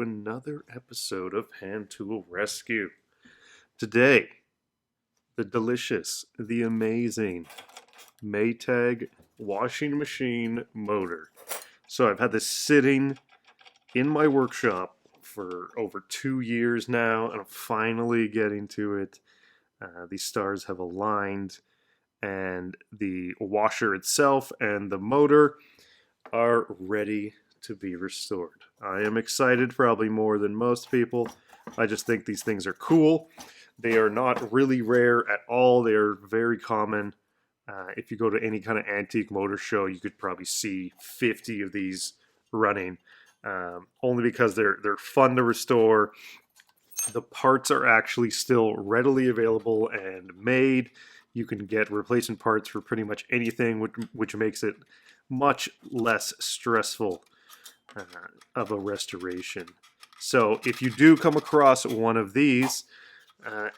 another episode of Hand Tool Rescue. Today, the delicious, the amazing Maytag washing machine motor. So I've had this sitting in my workshop for over 2 years now, and I'm finally getting to it. These stars have aligned, and the washer itself and the motor are ready to be restored. I am excited, probably more than most people. I just think these things are cool. They are not really rare at all. They are very common. If you go to any kind of antique motor show, you could probably see 50 of these running. Only because they're fun to restore. The parts are actually still readily available and made. You can get replacement parts for pretty much anything, which makes it much less stressful of a restoration. So if you do come across one of these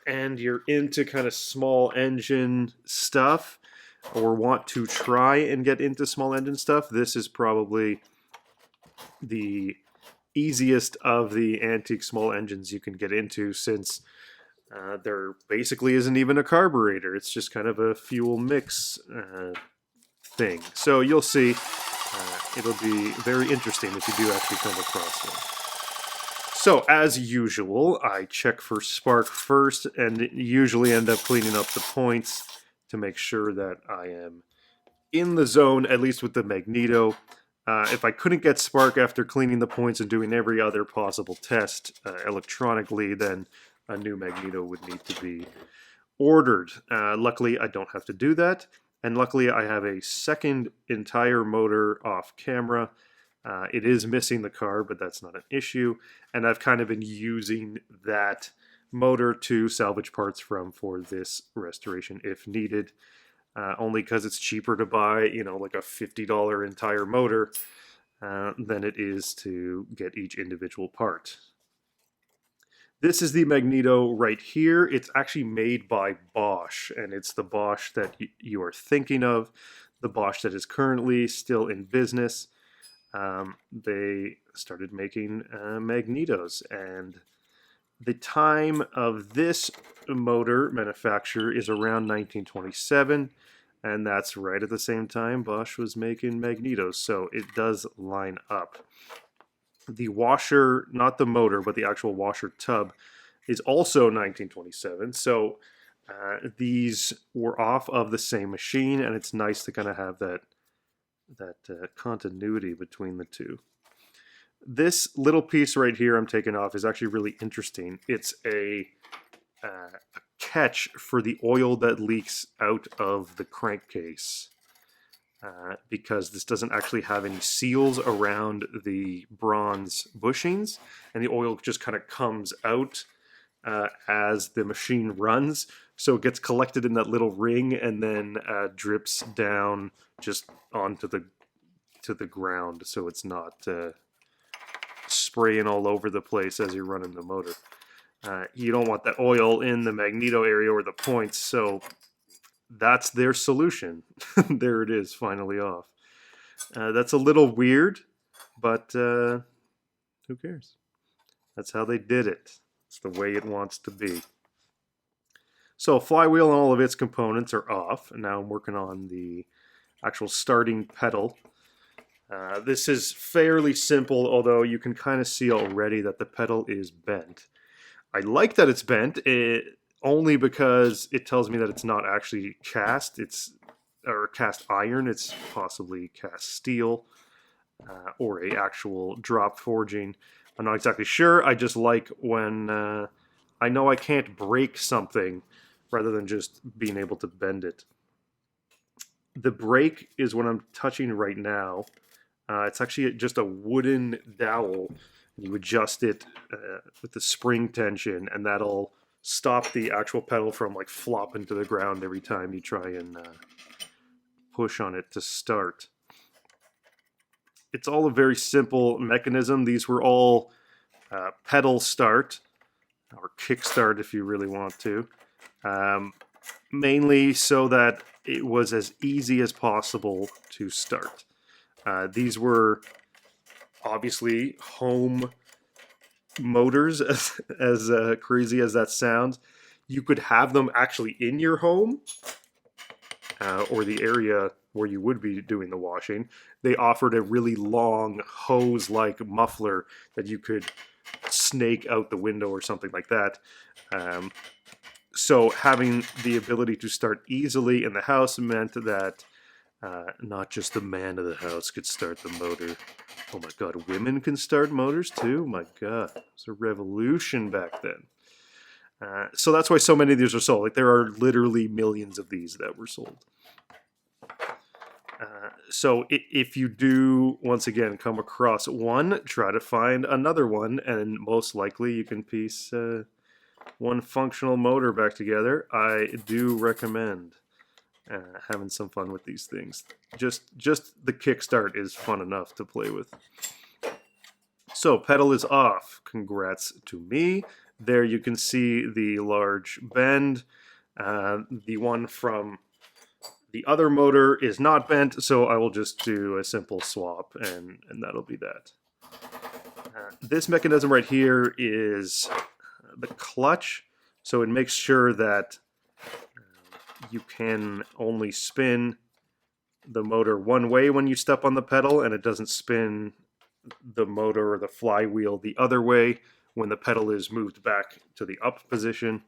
and you're into kind of small engine stuff or want to try and get into small engine stuff, this is probably the easiest of the antique small engines you can get into, since there basically isn't even a carburetor. It's just kind of a fuel mix thing. So you'll see. It'll be very interesting if you do actually come across one. So as usual, I check for spark first and usually end up cleaning up the points to make sure that I am in the zone, at least with the magneto. If I couldn't get spark after cleaning the points and doing every other possible test electronically, then a new magneto would need to be ordered. Luckily, I don't have to do that. And luckily, I have a second entire motor off camera. It is missing the car, but that's not an issue. And I've kind of been using that motor to salvage parts from for this restoration if needed. Only because it's cheaper to buy, like a $50 entire motor than it is to get each individual part. This is the magneto right here. It's actually made by Bosch, and it's the Bosch that you are thinking of, the Bosch that is currently still in business. They started making magnetos, and the time of this motor manufacture is around 1927, and that's right at the same time Bosch was making magnetos, so it does line up. The washer, not the motor, but the actual washer tub, is also 1927. So these were off of the same machine, and it's nice to kind of have that continuity between the two. This little piece right here I'm taking off is actually really interesting. It's a catch for the oil that leaks out of the crankcase. Because this doesn't actually have any seals around the bronze bushings, and the oil just kind of comes out as the machine runs, so it gets collected in that little ring and then drips down just onto the ground, so it's not spraying all over the place as you're running the motor. You don't want that oil in the magneto area or the points, so that's their solution. There it is, finally off. That's a little weird, but who cares? That's how they did it. It's the way it wants to be. So flywheel and all of its components are off, and now I'm working on the actual starting pedal. This is fairly simple, although you can kind of see already that the pedal is bent. I like that it's bent. Only because it tells me that it's not actually cast, or cast iron, it's possibly cast steel or a actual drop forging. I'm not exactly sure. I just like when I know I can't break something rather than just being able to bend it. The brake is what I'm touching right now. It's actually just a wooden dowel. You adjust it with the spring tension, and that'll stop the actual pedal from like flopping to the ground every time you try and push on it to start. It's all a very simple mechanism. These were all pedal start, or kick start if you really want to, mainly so that it was as easy as possible to start. These were obviously home motors, as crazy as that sounds, you could have them actually in your home or the area where you would be doing the washing. They offered a really long hose-like muffler that you could snake out the window or something like that. So having the ability to start easily in the house meant that not just the man of the house could start the motor. Oh my god, women can start motors too? My god, it was a revolution back then. So that's why so many of these are sold. Like, there are literally millions of these that were sold. So if you do, once again, come across one, try to find another one, and most likely you can piece one functional motor back together. I do recommend having some fun with these things. Just the kickstart is fun enough to play with. So pedal is off. Congrats to me. There you can see the large bend. The one from the other motor is not bent, so I will just do a simple swap, and that'll be that. This mechanism right here is the clutch, so it makes sure that you can only spin the motor one way when you step on the pedal, and it doesn't spin the motor or the flywheel the other way when the pedal is moved back to the up position.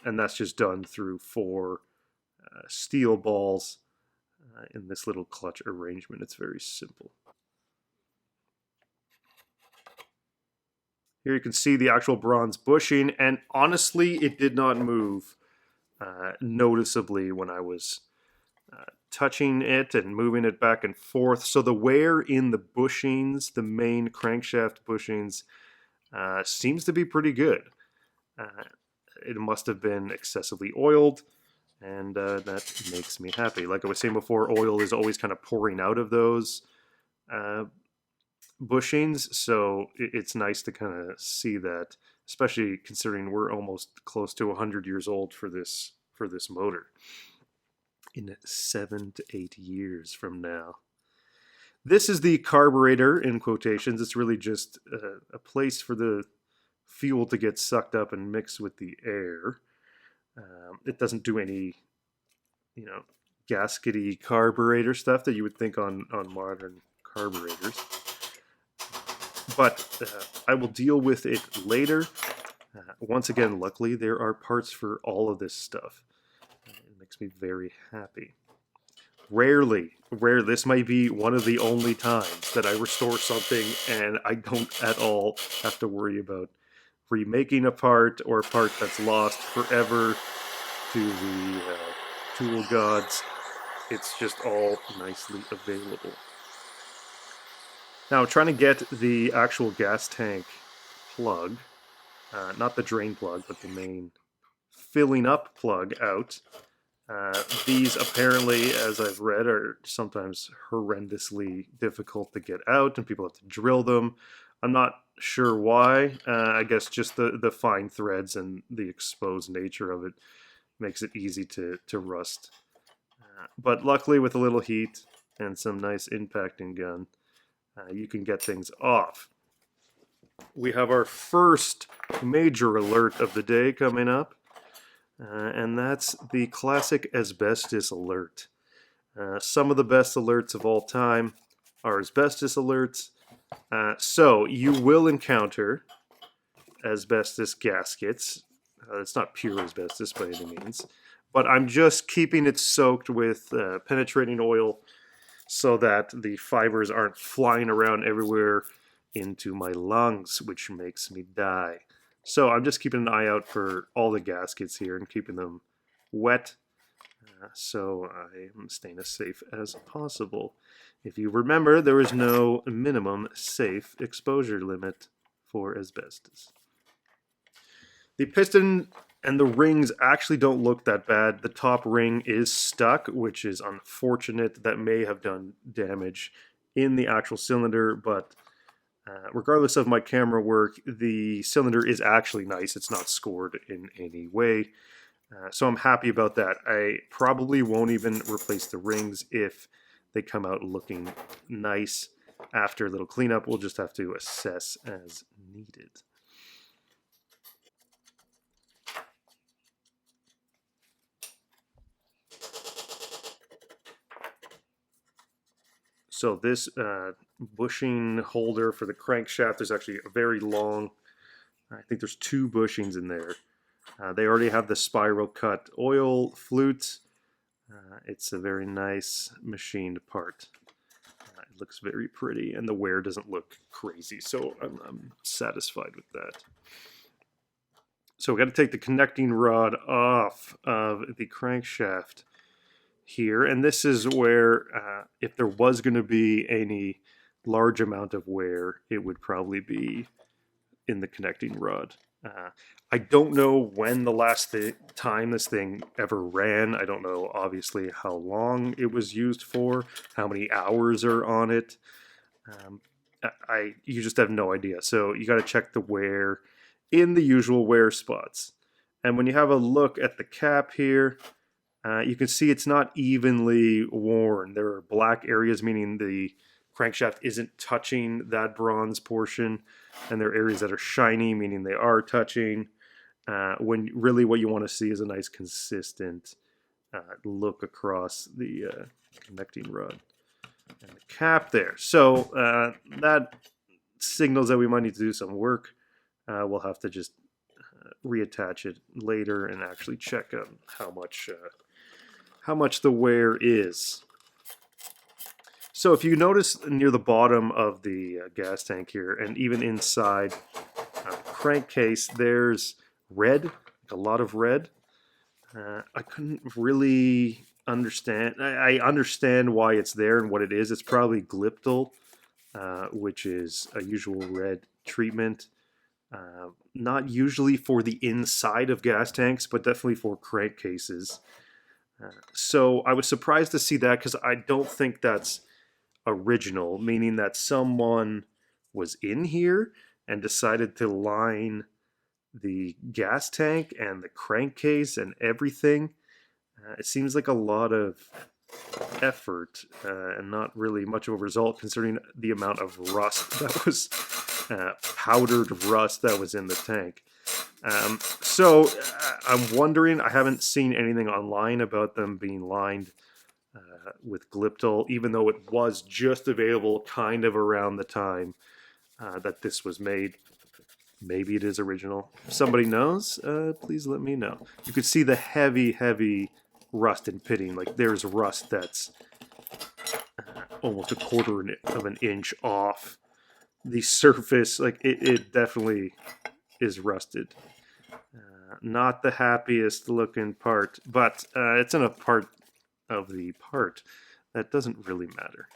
And that's just done through 4 steel balls in this little clutch arrangement. It's very simple. Here you can see the actual bronze bushing, and honestly, it did not move noticeably when I was touching it and moving it back and forth. So the wear in the bushings, the main crankshaft bushings, seems to be pretty good. It must have been excessively oiled, and that makes me happy. Like I was saying before, oil is always kind of pouring out of those bushings, so it's nice to kind of see that, especially considering we're almost close to 100 years old for this motor. In 7 to 8 years from now. This is the carburetor, in quotations. It's really just a place for the fuel to get sucked up and mixed with the air. It doesn't do any, gaskety carburetor stuff that you would think on modern carburetors. But I will deal with it later. Once again, luckily, there are parts for all of this stuff. It makes me very happy. Rarely, this might be one of the only times that I restore something and I don't at all have to worry about remaking a part or a part that's lost forever to the tool gods. It's just all nicely available. Now, trying to get the actual gas tank plug, not the drain plug, but the main filling up plug out. These apparently, as I've read, are sometimes horrendously difficult to get out, and people have to drill them. I'm not sure why. I guess just the fine threads and the exposed nature of it makes it easy to rust. But luckily, with a little heat and some nice impacting gun, you can get things off. We have our first major alert of the day coming up. And that's the classic asbestos alert. Some of the best alerts of all time are asbestos alerts. So you will encounter asbestos gaskets. It's not pure asbestos by any means, but I'm just keeping it soaked with penetrating oil so that the fibers aren't flying around everywhere into my lungs, which makes me die. So I'm just keeping an eye out for all the gaskets here and keeping them wet, so I am staying as safe as possible. If you remember, there is no minimum safe exposure limit for asbestos. The piston and the rings actually don't look that bad. The top ring is stuck, which is unfortunate. That may have done damage in the actual cylinder, but regardless of my camera work, the cylinder is actually nice. It's not scored in any way. So I'm happy about that. I probably won't even replace the rings if they come out looking nice. after a little cleanup, we'll just have to assess as needed. So this bushing holder for the crankshaft is actually a very long, I think there's 2 bushings in there. They already have the spiral cut oil flute. It's a very nice machined part. It looks very pretty, and the wear doesn't look crazy, so I'm satisfied with that. So we got to take the connecting rod off of the crankshaft here, and this is where if there was going to be any large amount of wear, it would probably be in the connecting rod. I don't know when the last time this thing ever ran. I don't know, obviously, how long it was used for, how many hours are on it. You just have no idea. So you got to check the wear in the usual wear spots. And when you have a look at the cap here, you can see it's not evenly worn. There are black areas, meaning the crankshaft isn't touching that bronze portion, and there are areas that are shiny, meaning they are touching. When really what you want to see is a nice consistent look across the connecting rod and the cap there. So that signals that we might need to do some work. We'll have to just reattach it later and actually check out how much the wear is. So if you notice near the bottom of the gas tank here, and even inside the crankcase, there's red, a lot of red. I couldn't really understand. I understand why it's there and what it is. It's probably glyptal, which is a usual red treatment. Not usually for the inside of gas tanks, but definitely for crankcases. So I was surprised to see that because I don't think that's original, meaning that someone was in here and decided to line the gas tank and the crankcase and everything. It seems like a lot of effort and not really much of a result considering the amount of rust that was powdered rust that was in the tank. So I'm wondering, I haven't seen anything online about them being lined with glyptal, even though it was just available kind of around the time that this was made. Maybe it is original. If somebody knows, please let me know. You could see the heavy rust and pitting. Like there's rust that's almost a quarter of an inch off the surface. Like it definitely is rusted. Not the happiest looking part, but it's in a part of the part that doesn't really matter.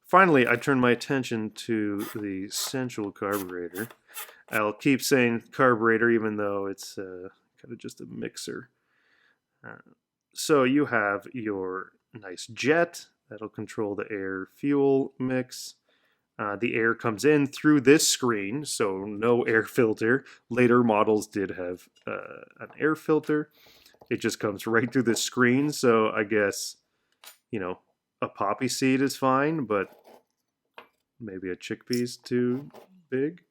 Finally, I turn my attention to the central carburetor. I'll keep saying carburetor even though it's kind of just a mixer. So you have your nice jet that'll control the air-fuel mix. The air comes in through this screen, so no air filter. Later models did have an air filter. It just comes right through this screen, so I guess, a poppy seed is fine, but maybe a chickpea's too big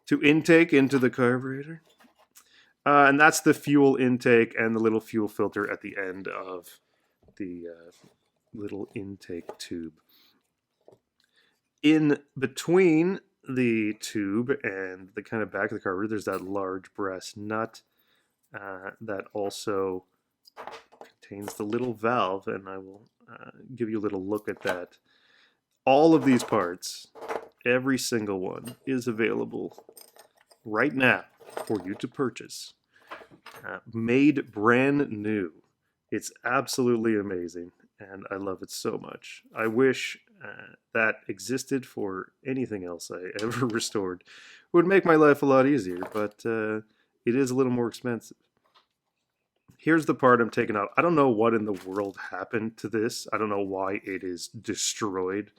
to intake into the carburetor. And that's the fuel intake and the little fuel filter at the end of the little intake tube. In between the tube and the kind of back of the carburetor, there's that large brass nut that also contains the little valve, and I will give you a little look at that. All of these parts, every single one, is available right now for you to purchase. Made brand new. It's absolutely amazing, and I love it so much. I wish that existed for anything else I ever restored. It would make my life a lot easier, but it is a little more expensive. Here's the part I'm taking out. I don't know what in the world happened to this. I don't know why it is destroyed.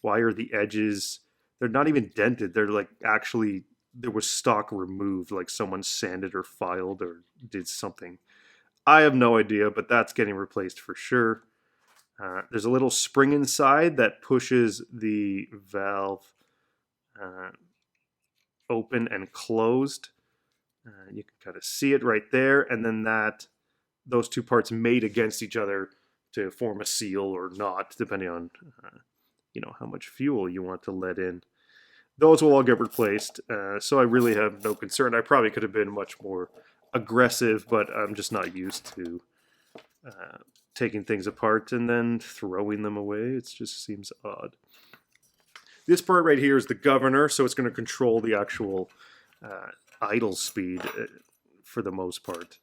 Why are the edges, they're not even dented. They're like actually, there was stock removed, like someone sanded or filed or did something. I have no idea, but that's getting replaced for sure. There's a little spring inside that pushes the valve open and closed. You can kind of see it right there, and then those two parts mate against each other to form a seal or not, depending on how much fuel you want to let in. Those will all get replaced, so I really have no concern. I probably could have been much more aggressive, but I'm just not used to taking things apart and then throwing them away. It just seems odd. This part right here is the governor, so it's going to control the actual idle speed for the most part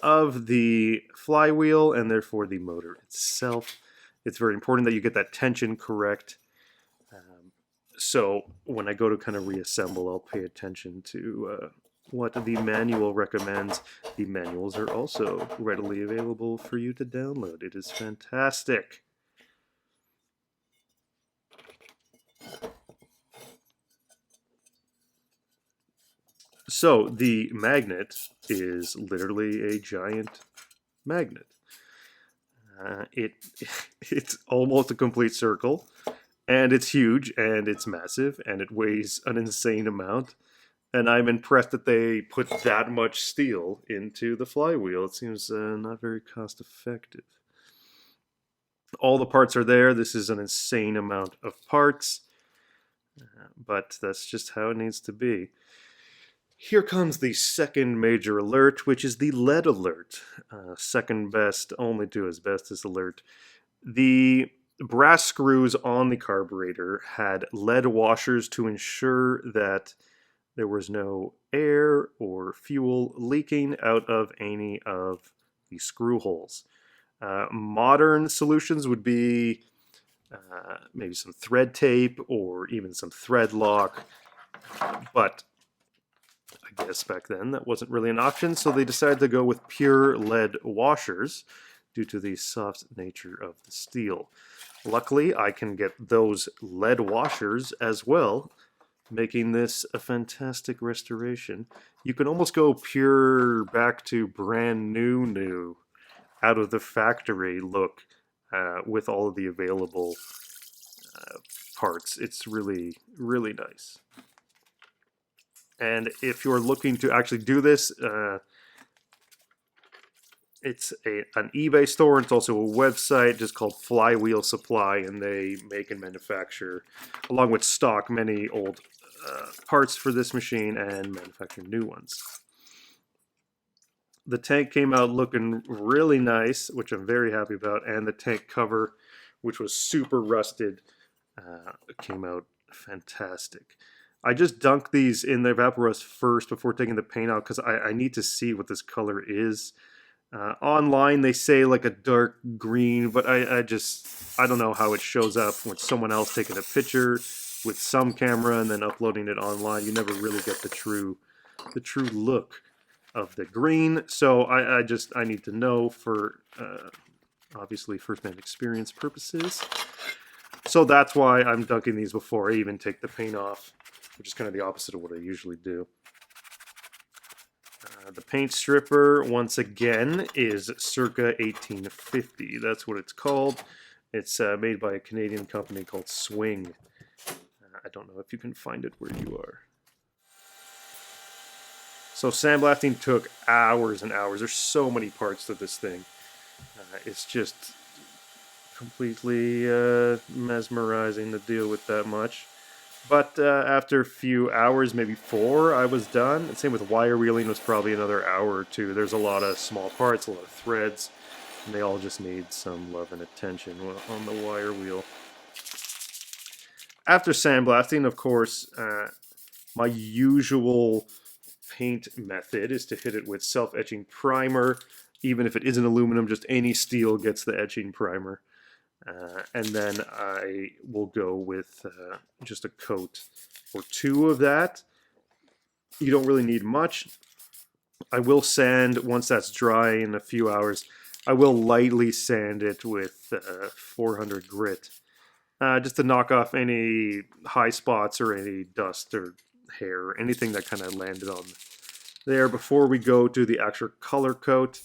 of the flywheel, and therefore the motor itself. It's very important that you get that tension correct. So when I go to kind of reassemble, I'll pay attention to what the manual recommends. The manuals are also readily available for you to download. It is fantastic. So the magnet is literally a giant magnet. It's almost a complete circle, and it's huge, and it's massive, and it weighs an insane amount. And I'm impressed that they put that much steel into the flywheel. It seems not very cost effective. All the parts are there. This is an insane amount of parts, but that's just how it needs to be. Here comes the second major alert, which is the lead alert. Second best, only to asbestos alert. The brass screws on the carburetor had lead washers to ensure that there was no air or fuel leaking out of any of the screw holes. Modern solutions would be maybe some thread tape or even some thread lock, but I guess back then that wasn't really an option, so they decided to go with pure lead washers due to the soft nature of the steel. Luckily, I can get those lead washers as well, making this a fantastic restoration. You can almost go pure back to brand new out of the factory look with all of the available parts. It's really, really nice. And if you're looking to actually do this, it's an eBay store. It's also a website just called Flywheel Supply, and they make and manufacture, along with stock, many old parts for this machine and manufacture new ones. The tank came out looking really nice, which I'm very happy about, and the tank cover, which was super rusted, came out fantastic. I just dunked these in the Evaporust first before taking the paint out because I need to see what this color is. Online they say like a dark green, but I don't know how it shows up when someone else taking a picture with some camera and then uploading it online. You never really get the true look of the green. So I need to know for obviously first-hand experience purposes. So that's why I'm dunking these before I even take the paint off, which is kind of the opposite of what I usually do. The paint stripper, once again, is circa 1850. That's what it's called. It's made by a Canadian company called Swing. I don't know if you can find it where you are. So sandblasting took hours and hours. There's so many parts to this thing. It's just completely mesmerizing to deal with that much. But after a few hours, maybe 4, I was done. And same with wire wheeling, was probably another hour or 2. There's a lot of small parts, a lot of threads, and they all just need some love and attention on the wire wheel. After sandblasting, of course, my usual paint method is to hit it with self-etching primer. Even if it isn't aluminum, just any steel gets the etching primer. And then I will go with just a coat or 2 of that. You don't really need much. I will sand once that's dry in a few hours. I will lightly sand it with 400 grit, just to knock off any high spots or any dust or hair or anything that kind of landed on there before we go to the actual color coat.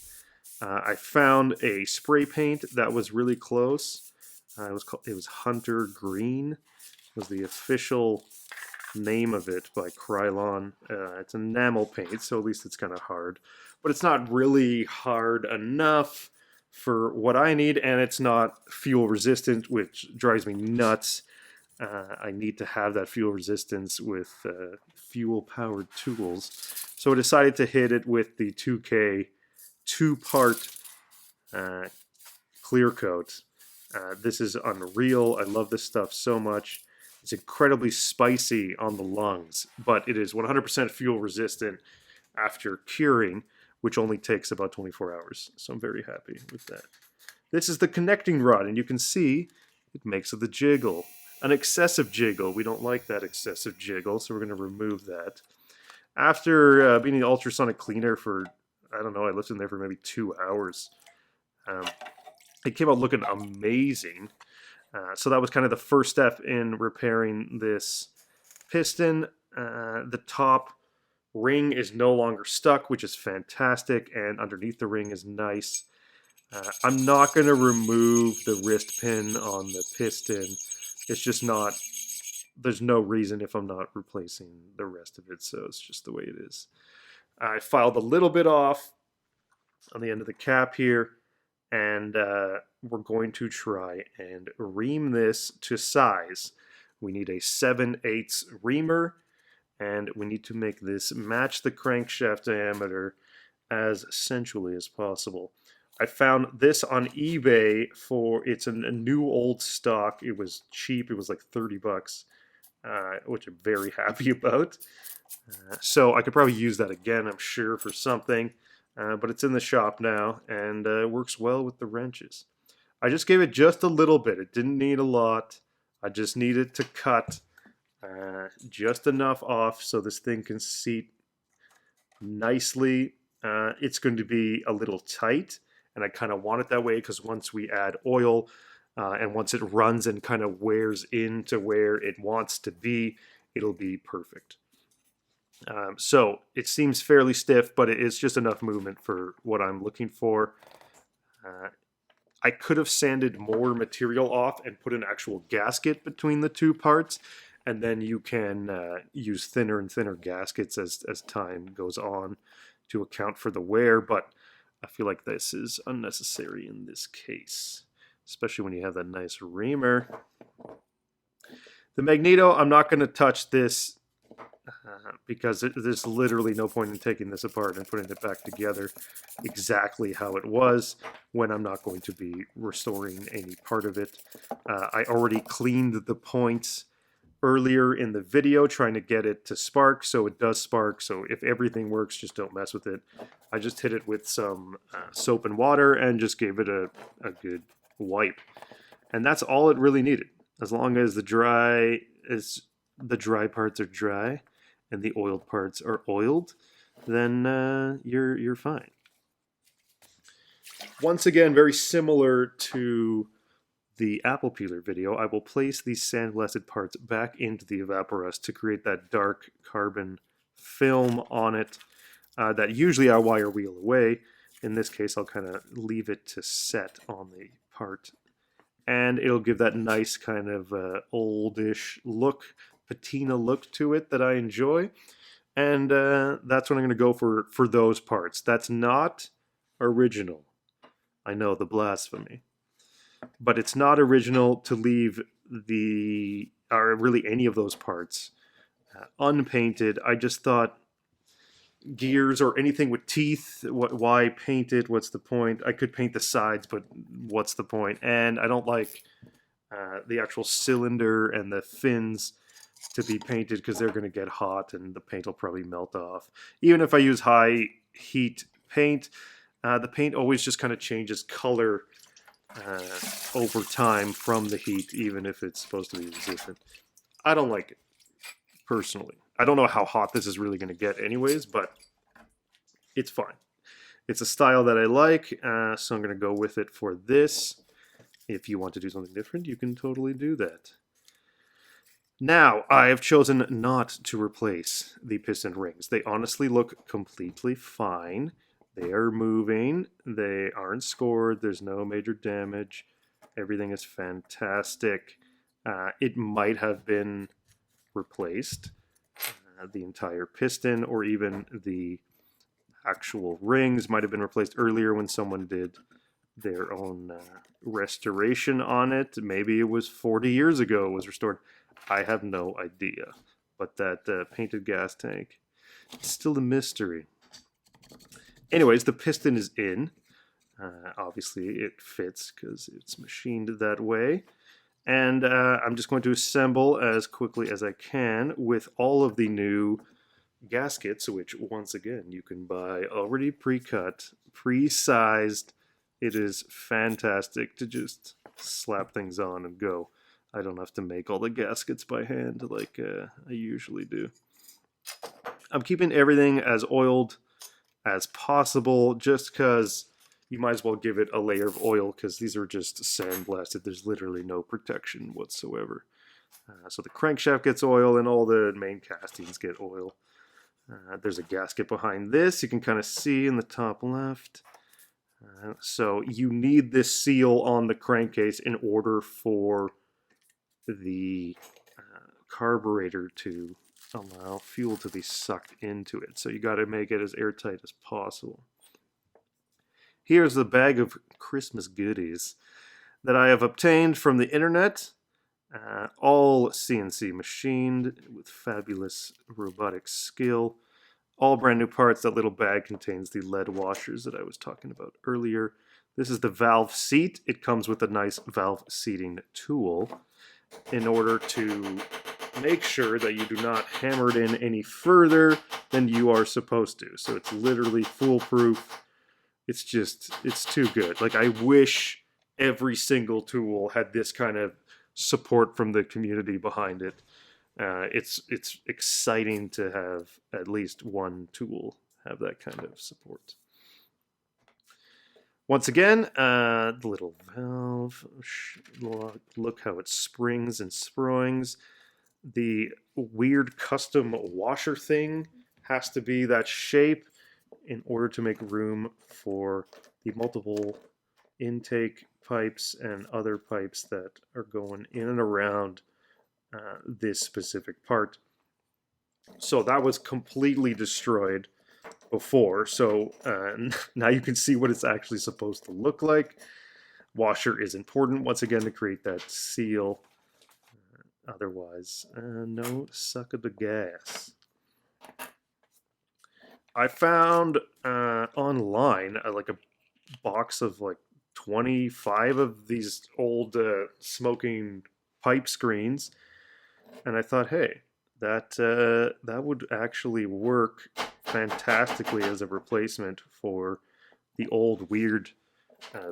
I found a spray paint that was really close. It was Hunter Green, was the official name of it by Krylon. It's enamel paint, so at least it's kind of hard. But it's not really hard enough for what I need, and it's not fuel resistant, which drives me nuts. I need to have that fuel resistance with fuel-powered tools. So I decided to hit it with the 2K 2-part clear coat. This is unreal. I love this stuff so much. It's incredibly spicy on the lungs, but it is 100% fuel resistant after curing, which only takes about 24 hours. So I'm very happy with that. This is the connecting rod, and you can see it makes the jiggle. An excessive jiggle. We don't like that excessive jiggle, so we're going to remove that. After being an ultrasonic cleaner for, I don't know, I left in there for maybe 2 hours. It came out looking amazing. So that was kind of the first step in repairing this piston. The top ring is no longer stuck, which is fantastic, and underneath the ring is nice. I'm not going to remove the wrist pin on the piston. It's just not, there's no reason if I'm not replacing the rest of it, so it's just the way it is. I filed a little bit off on the end of the cap here, and we're going to try and ream this to size. We need a 7/8 reamer, and we need to make this match the crankshaft diameter as sensually as possible. I found this on eBay for, it's a new old stock. It was cheap. It was like 30 bucks, which I'm very happy about. So I could probably use that again, I'm sure, for something. But it's in the shop now, and works well with the wrenches. I just gave it just a little bit. It didn't need a lot. I just needed to cut just enough off so this thing can seat nicely. It's going to be a little tight, and I kind of want it that way because once we add oil and once it runs and kind of wears into where it wants to be, it'll be perfect. So it seems fairly stiff, but it is just enough movement for what I'm looking for. I could have sanded more material off and put an actual gasket between the two parts, and then you can use thinner and thinner gaskets as time goes on to account for the wear, but I feel like this is unnecessary in this case, especially when you have that nice reamer. The magneto, I'm not going to touch this because there's literally no point in taking this apart and putting it back together exactly how it was when I'm not going to be restoring any part of it. I already cleaned the points earlier in the video trying to get it to spark, so it does spark. So if everything works, just don't mess with it. I just hit it with some soap and water and just gave it a good wipe. And that's all it really needed. As long as the dry parts are dry and the oiled parts are oiled, then you're fine. Once again, very similar to the apple peeler video, I will place these sandblasted parts back into the evaporust to create that dark carbon film on it that usually I wire wheel away. In this case, I'll kind of leave it to set on the part, and it'll give that nice kind of oldish look, patina look to it that I enjoy. And that's what I'm going to go for those parts. That's not original. I know, the blasphemy. But it's not original to leave or really any of those parts unpainted. I just thought gears or anything with teeth, why paint it? What's the point? I could paint the sides, but what's the point? And I don't like the actual cylinder and the fins to be painted because they're going to get hot and the paint will probably melt off. Even if I use high heat paint, the paint always just kind of changes color over time from the heat, even if it's supposed to be resistant. I don't like it, personally. I don't know how hot this is really going to get anyways, but it's fine. It's a style that I like, so I'm going to go with it for this. If you want to do something different, you can totally do that. Now, I have chosen not to replace the piston rings. They honestly look completely fine. They are moving. They aren't scored. There's no major damage. Everything is fantastic. It might have been replaced, the entire piston, or even the actual rings might have been replaced earlier when someone did their own restoration on it. Maybe it was 40 years ago it was restored. I have no idea. But that painted gas tank, it's still a mystery. Anyways, the piston is in. Obviously, it fits because it's machined that way. And I'm just going to assemble as quickly as I can with all of the new gaskets, which once again you can buy already pre-cut, pre-sized. It is fantastic to just slap things on and go. I don't have to make all the gaskets by hand like I usually do. I'm keeping everything as oiled as possible just because you might as well give it a layer of oil because these are just sandblasted. There's literally no protection whatsoever. So the crankshaft gets oil and all the main castings get oil. There's a gasket behind this. You can kind of see in the top left. So you need this seal on the crankcase in order for the carburetor to allow fuel to be sucked into it. So you got to make it as airtight as possible. Here's the bag of Christmas goodies that I have obtained from the internet. All CNC machined with fabulous robotic skill. All brand new parts. That little bag contains the lead washers that I was talking about earlier. This is the valve seat. It comes with a nice valve seating tool in order to make sure that you do not hammer it in any further than you are supposed to. So it's literally foolproof. It's too good. Like, I wish every single tool had this kind of support from the community behind it. It's exciting to have at least one tool have that kind of support. Once again, the little valve, look how it springs and springs. The weird custom washer thing has to be that shape in order to make room for the multiple intake pipes and other pipes that are going in and around this specific part. So that was completely destroyed before. So now you can see what it's actually supposed to look like. Washer is important once again to create that seal. Otherwise, no suck of the gas. I found online like a box of like 25 of these old smoking pipe screens, and I thought, hey, that would actually work fantastically as a replacement for the old weird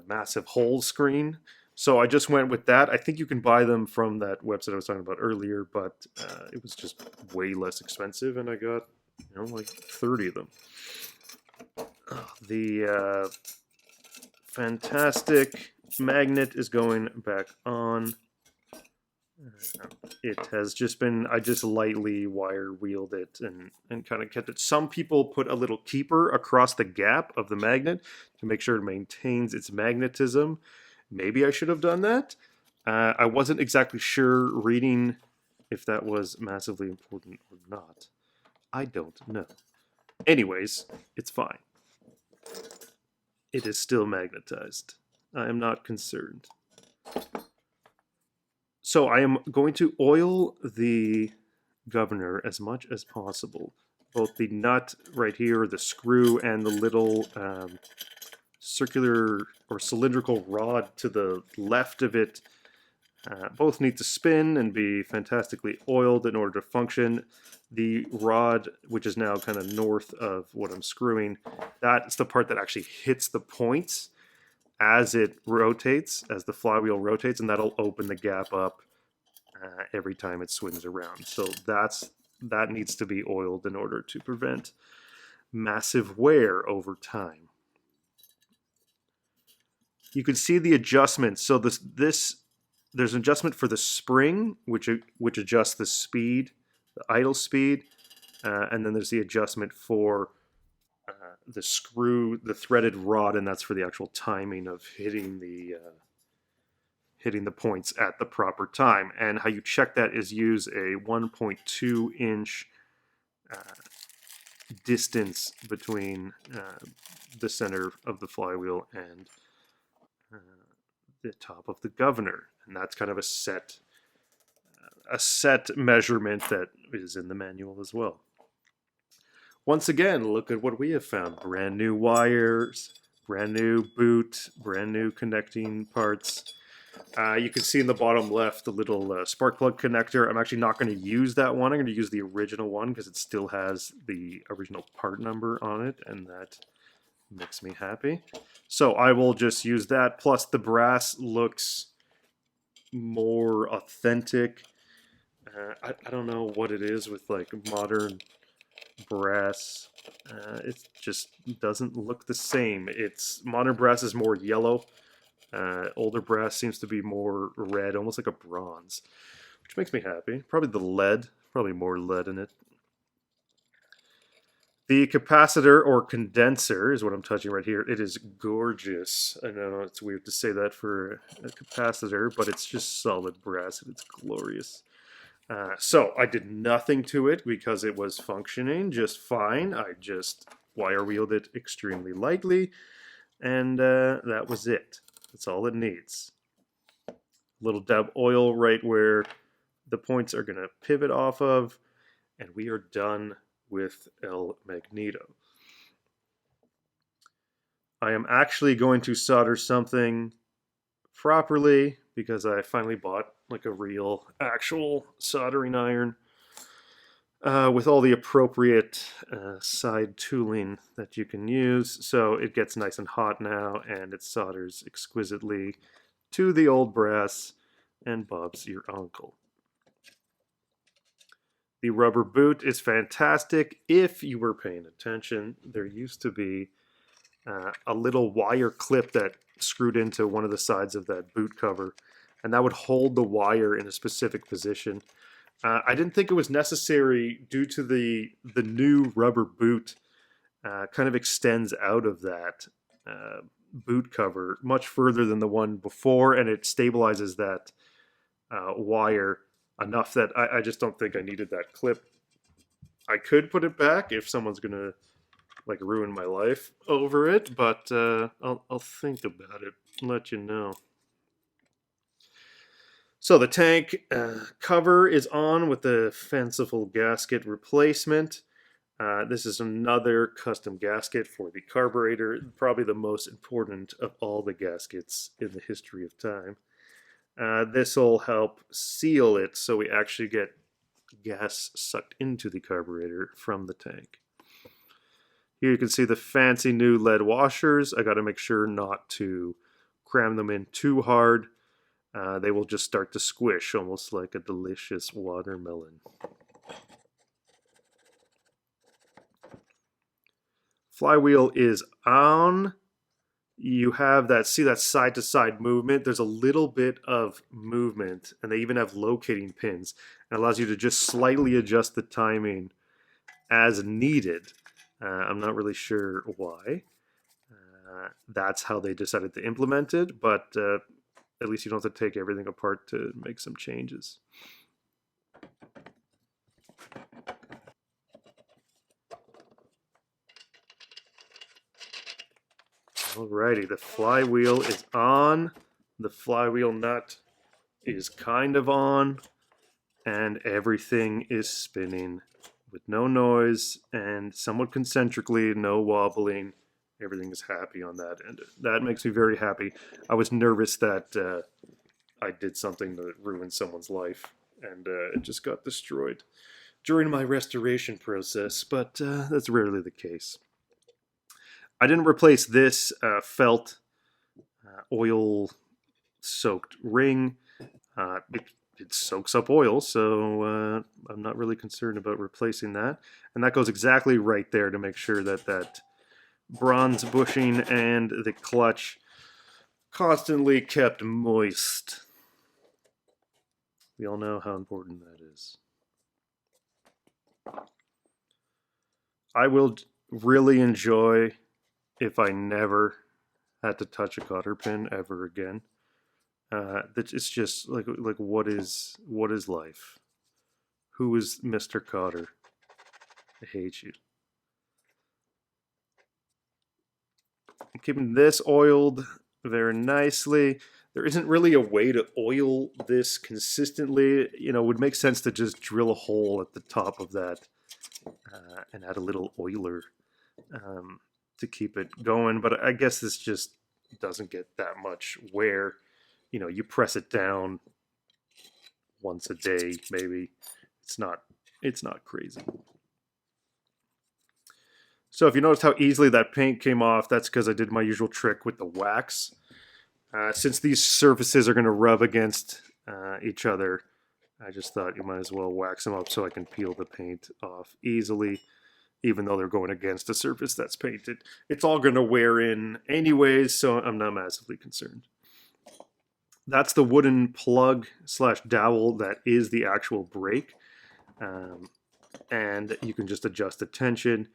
massive hole screen. So I just went with that. I think you can buy them from that website I was talking about earlier, but it was just way less expensive, and I got like 30 of them. The fantastic magnet is going back on. It has just been, I just lightly wire wheeled it and kind of kept it. Some people put a little keeper across the gap of the magnet to make sure it maintains its magnetism. Maybe I should have done that. I wasn't exactly sure reading if that was massively important or not. I don't know. Anyways, it's fine. It is still magnetized. I am not concerned. So I am going to oil the governor as much as possible. Both the nut right here, the screw, and the little circular or cylindrical rod to the left of it both need to spin and be fantastically oiled in order to function. The rod, which is now kind of north of what I'm screwing, that's the part that actually hits the points as it rotates, as the flywheel rotates, and that'll open the gap up every time it swings around. So that needs to be oiled in order to prevent massive wear over time. You can see the adjustments. So there's an adjustment for the spring, which adjusts the speed, the idle speed, and then there's the adjustment for the screw, the threaded rod, and that's for the actual timing of hitting the points at the proper time. And how you check that is use a 1.2 inch distance between the center of the flywheel and uh, the top of the governor, and that's kind of a set measurement that is in the manual as well. Once again, look at what we have found: brand new wires, brand new boot, brand new connecting parts. You can see in the bottom left the little spark plug connector. I'm actually not going to use that one. I'm going to use the original one because it still has the original part number on it, and that makes me happy. So I will just use that. Plus the brass looks more authentic. I don't know what it is with like modern brass. It just doesn't look the same. It's modern brass is more yellow. Older brass seems to be more red, almost like a bronze, which makes me happy. Probably the lead, probably more lead in it. The capacitor or condenser is what I'm touching right here. It is gorgeous. I know it's weird to say that for a capacitor, but it's just solid brass and it's glorious. So I did nothing to it because it was functioning just fine. I just wire wheeled it extremely lightly, and that was it. That's all it needs. A little dab oil right where the points are going to pivot off of, and we are done with El Magneto. I am actually going to solder something properly because I finally bought like a real actual soldering iron with all the appropriate side tooling that you can use. So it gets nice and hot now, and it solders exquisitely to the old brass, and Bob's your uncle. The rubber boot is fantastic. If you were paying attention, there used to be a little wire clip that screwed into one of the sides of that boot cover, and that would hold the wire in a specific position. I didn't think it was necessary due to the new rubber boot kind of extends out of that boot cover much further than the one before, and it stabilizes that wire enough that I just don't think I needed that clip. I could put it back if someone's gonna like ruin my life over it, but I'll think about it and let you know. So the tank cover is on with the fanciful gasket replacement. This is another custom gasket for the carburetor, probably the most important of all the gaskets in the history of time. This will help seal it so we actually get gas sucked into the carburetor from the tank. Here you can see the fancy new lead washers. I got to make sure not to cram them in too hard. They will just start to squish, almost like a delicious watermelon. Flywheel is on. You have that, see that side to side movement? There's a little bit of movement, and they even have locating pins. It allows you to just slightly adjust the timing as needed. I'm not really sure why. That's how they decided to implement it, but at least you don't have to take everything apart to make some changes. Alrighty, the flywheel is on. The flywheel nut is kind of on, and everything is spinning with no noise and somewhat concentrically, no wobbling. Everything is happy on that end. That makes me very happy. I was nervous that I did something to ruin someone's life, and it just got destroyed during my restoration process, but that's rarely the case. I didn't replace this felt oil-soaked ring. It soaks up oil, so I'm not really concerned about replacing that. And that goes exactly right there to make sure that that bronze bushing and the clutch constantly kept moist. We all know how important that is. I will really enjoy if I never had to touch a cotter pin ever again. It's just like what is life? Who is Mr. Cotter? I hate you. I'm keeping this oiled very nicely. There isn't really a way to oil this consistently. You know, it would make sense to just drill a hole at the top of that and add a little oiler um, to keep it going. But I guess this just doesn't get that much wear. You know, you press it down once a day, maybe. It's not crazy. So if you noticed how easily that paint came off, that's because I did my usual trick with the wax. Since these surfaces are going to rub against each other, I just thought you might as well wax them up so I can peel the paint off easily, even though they're going against a surface that's painted. It's all going to wear in anyways, so I'm not massively concerned. That's the wooden plug slash dowel that is the actual brake. And you can just adjust the tension.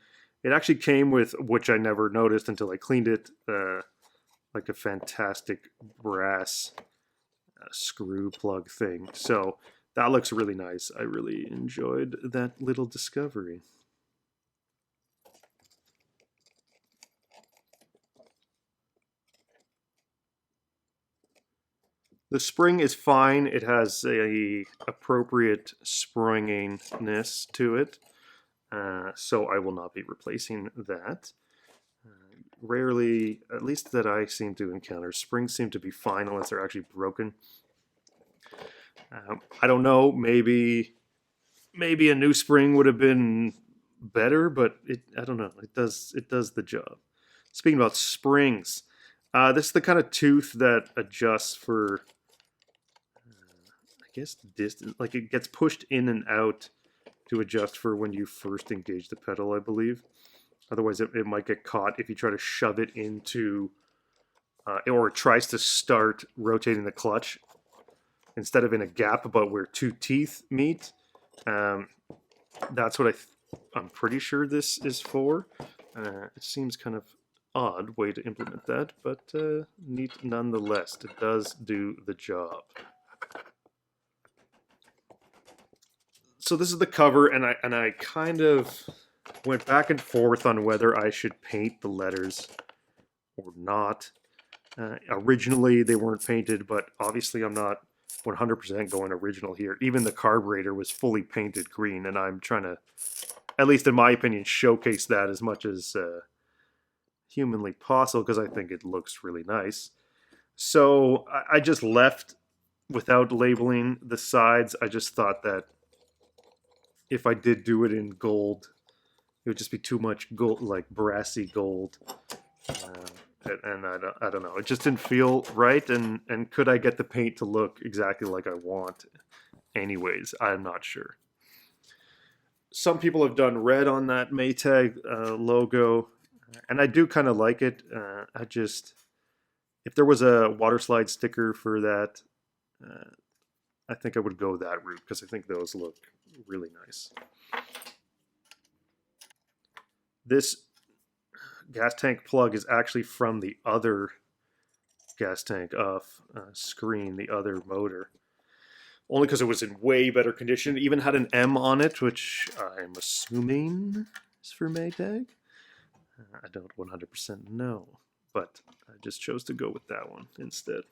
It actually came with, which I never noticed until I cleaned it, like a fantastic brass screw plug thing. So that looks really nice. I really enjoyed that little discovery. The spring is fine. It has a appropriate springiness to it. So I will not be replacing that. Rarely, at least that I seem to encounter, springs seem to be fine unless they're actually broken. I don't know. Maybe a new spring would have been better, but I don't know. It does the job. Speaking about springs, this is the kind of tooth that adjusts for, I guess, distance. Like it gets pushed in and out to adjust for when you first engage the pedal, I believe. Otherwise, it might get caught if you try to shove it into, or it tries to start rotating the clutch instead of in a gap about where two teeth meet. That's what I'm pretty sure this is for. It seems kind of odd way to implement that, but neat nonetheless. It does do the job. So this is the cover, and I kind of went back and forth on whether I should paint the letters or not. Originally, they weren't painted, but obviously I'm not 100% going original here. Even the carburetor was fully painted green, and I'm trying to, at least in my opinion, showcase that as much as humanly possible because I think it looks really nice. So I just left without labeling the sides. I just thought that if I did do it in gold, it would just be too much gold, like brassy gold. And I don't know. It just didn't feel right. And could I get the paint to look exactly like I want? Anyways, I'm not sure. Some people have done red on that Maytag logo, and I do kind of like it. If there was a water slide sticker for that, I think I would go that route because I think those look really nice. This gas tank plug is actually from the other gas tank off screen, the other motor. Only because it was in way better condition. It even had an M on it, which I'm assuming is for Maytag. I don't 100% know, but I just chose to go with that one instead.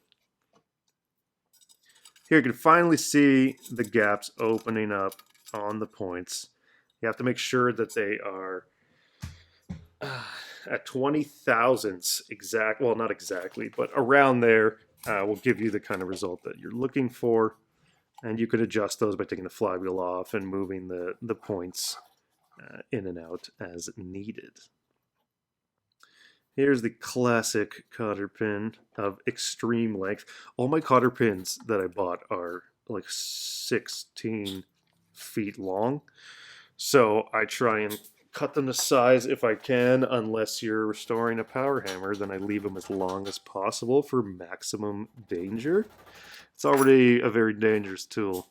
Here you can finally see the gaps opening up on the points. You have to make sure that they are at 20 thousandths exact. Well, not exactly, but around there will give you the kind of result that you're looking for. And you could adjust those by taking the flywheel off and moving the points in and out as needed. Here's the classic cotter pin of extreme length. All my cotter pins that I bought are like 16 feet long. So I try and cut them to size if I can, unless you're restoring a power hammer, then I leave them as long as possible for maximum danger. It's already a very dangerous tool.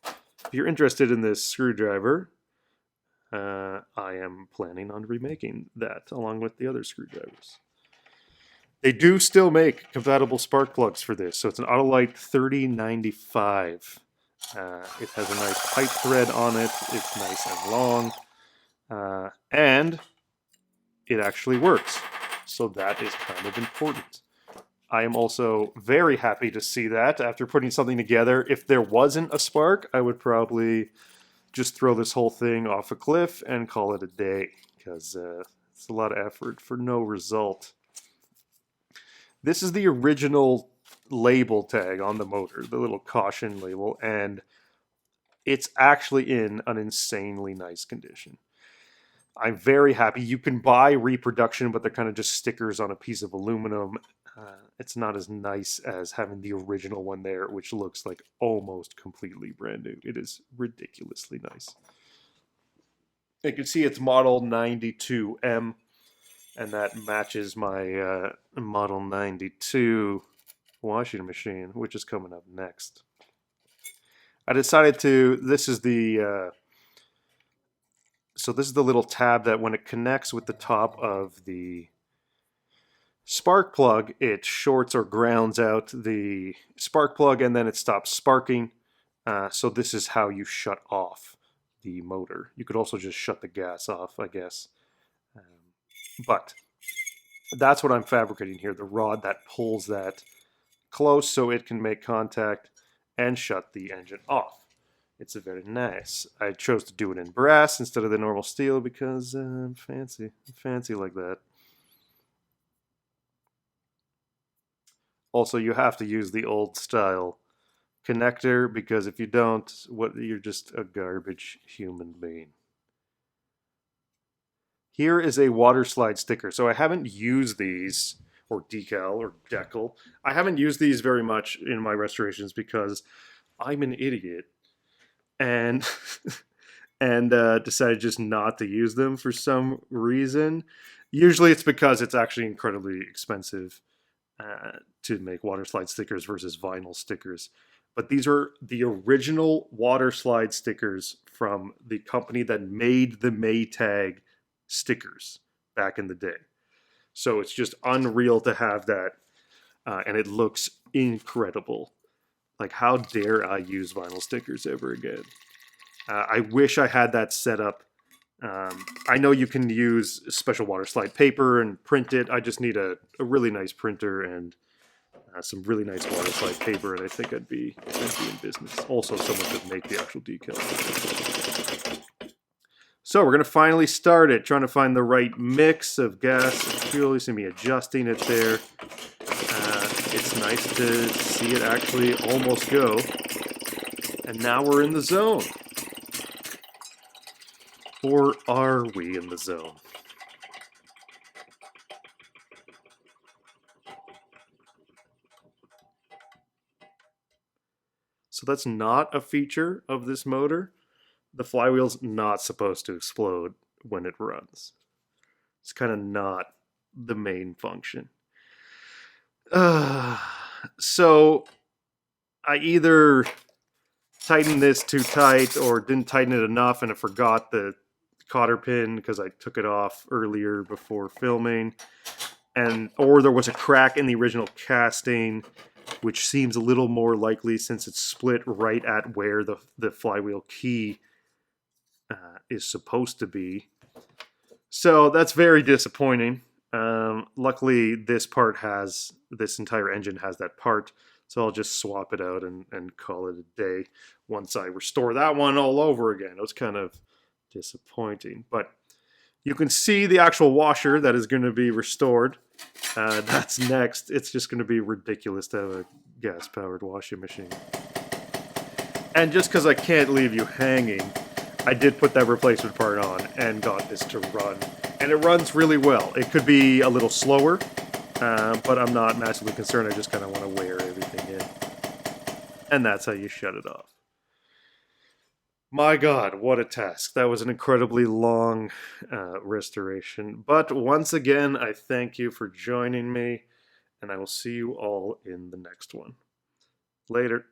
If you're interested in this screwdriver, I am planning on remaking that along with the other screwdrivers. They do still make compatible spark plugs for this, so it's an Autolite 3095. It has a nice pipe thread on it. It's nice and long, and it actually works. So that is kind of important. I am also very happy to see that after putting something together. If there wasn't a spark, I would probably just throw this whole thing off a cliff and call it a day, because it's a lot of effort for no result. This is the original label tag on the motor, the little caution label, and it's actually in an insanely nice condition. I'm very happy. You can buy reproduction, but they're kind of just stickers on a piece of aluminum. It's not as nice as having the original one there, which looks like almost completely brand new. It is ridiculously nice. You can see it's model 92M, and that matches my model 92 washing machine, which is coming up next. I decided to, this is the little tab that when it connects with the top of the spark plug, it shorts or grounds out the spark plug and then it stops sparking. So this is how you shut off the motor. You could also just shut the gas off, I guess. But that's what I'm fabricating here, the rod that pulls that close so it can make contact and shut the engine off. It's very nice. I chose to do it in brass instead of the normal steel because I'm fancy like that. Also, you have to use the old style connector because if you don't, you're just a garbage human being. Here is a water slide sticker. So I haven't used these, or decal or decal. I haven't used these very much in my restorations because I'm an idiot and decided just not to use them for some reason. Usually it's because it's actually incredibly expensive to make water slide stickers versus vinyl stickers. But these are the original water slide stickers from the company that made the Maytag stickers back in the day. So it's just unreal to have that, and it looks incredible. Like, how dare I use vinyl stickers ever again? I wish I had that set up. I know you can use special water slide paper and print it. I just need a really nice printer and some really nice water slide paper, and I think I'd be in business. Also, someone could make the actual decals. So we're going to finally start it, trying to find the right mix of gas and fuel. You see me adjusting it there. It's nice to see it actually almost go. And now we're in the zone. Or are we in the zone? So that's not a feature of this motor. The flywheel's not supposed to explode when it runs. It's kind of not the main function. So I either tightened this too tight or didn't tighten it enough and I forgot the cotter pin because I took it off earlier before filming, or there was a crack in the original casting, which seems a little more likely since it's split right at where the flywheel key is supposed to be. So that's very disappointing. Luckily, this entire engine has that part, so I'll just swap it out and call it a day once I restore that one all over again. It was kind of disappointing, but you can see the actual washer that is going to be restored. That's next. It's just going to be ridiculous to have a gas-powered washing machine. And just because I can't leave you hanging, I did put that replacement part on and got this to run. And it runs really well. It could be a little slower, but I'm not massively concerned. I just kind of want to wear everything in. And that's how you shut it off. My God, what a task. That was an incredibly long restoration. But once again, I thank you for joining me, and I will see you all in the next one. Later.